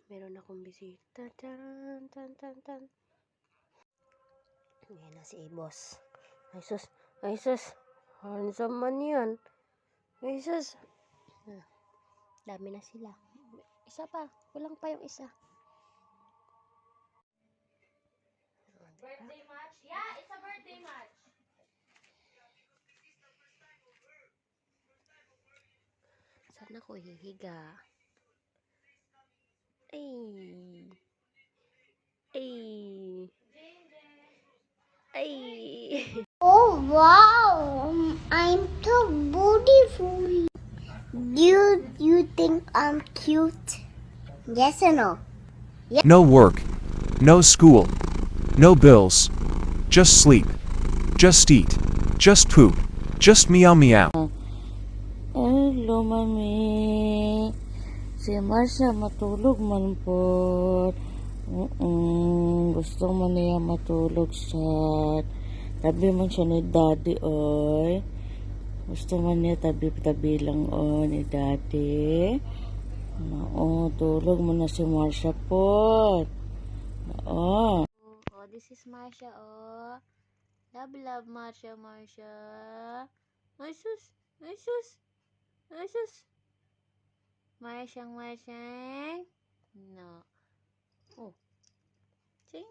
Meron akong bisita. Tan, tan, tan, tan. Ayan na si boss. Ay sus. Ay sus. Handsome man yan. Ay sus. Dami na sila. Isa pa. Kulang pa yung isa. Birthday match? Yeah, it's a birthday match. Saan ako hihiga? Ay. Ay. Ay. Oh wow, I'm so beautiful. You think I'm cute? Yes or no? No work. No school. No bills. Just sleep. Just eat. Just poop. Just meow meow. Hello, mami. Si Marsha matulog man po. Gusto man niya matulog siya. Tabi man siya ni daddy, oy. Gusto man niya tabi-tabi lang, ni daddy. Tulog mo na si Marsha po. Oh, this is Marsha, Love, Marsha. Ay sus. Ay sus. Ay sus. Marsyang. No. Oh. Ching.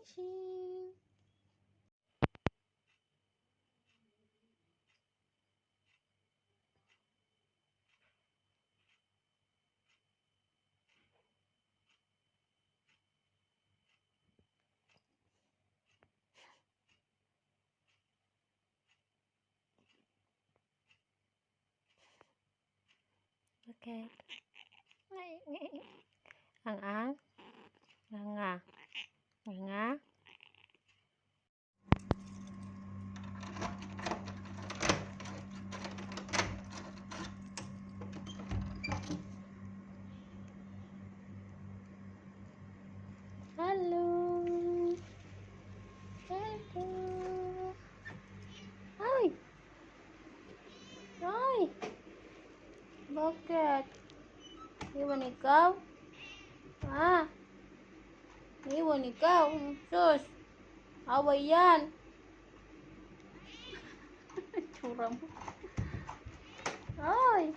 Okay. Ang. Nga. Hello. Ay. Bakit? Iwan ikaw? Iwan ikaw? Sus. Away yan. Tsura mo. Ay.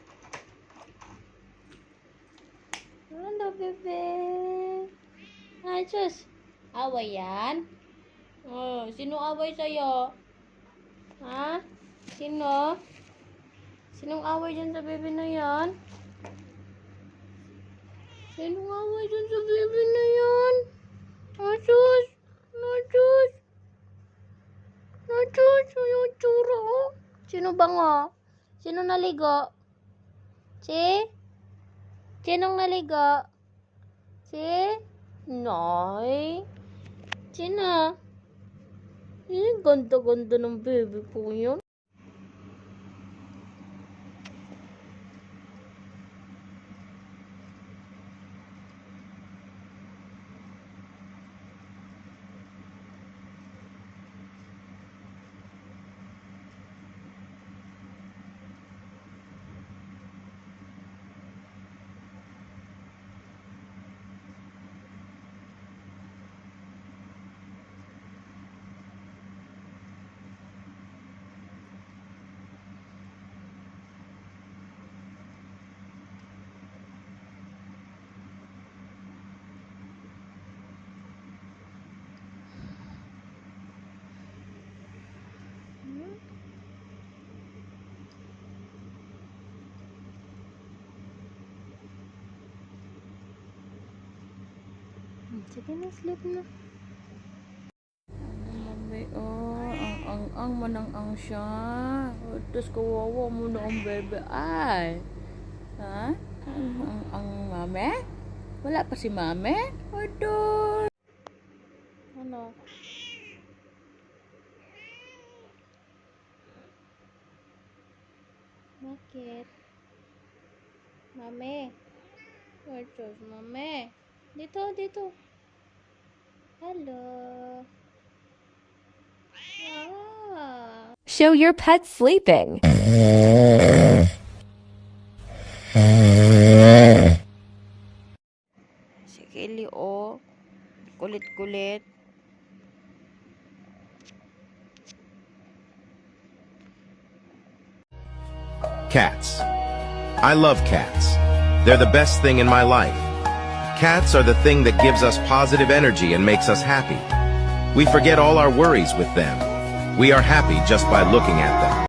Hello, bebe. Ay, sus. Away yan? Sino away sa'yo? Sino? Sinong away dyan sa bebe na yan? Sinong away dyan sa bebe na yan? Sus. Yung tsura, Sino bango? Sino naligo? Sinong naligo? Nay? Sino? Ganda-ganda ng baby ko yun. Sige na, sleep na. Mami, ang manang siya. Tapos kawawa mo na ang bebe. Ay. Ang mami? Wala pa si mami? Adoy. Ano? Bakit? Mami. Sus, mami. Dito. Hello. Show your pet sleeping. Si Kelly, Kulit-kulit. Cats. I love cats. They're the best thing in my life. Cats are the thing that gives us positive energy and makes us happy. We forget all our worries with them. We are happy just by looking at them.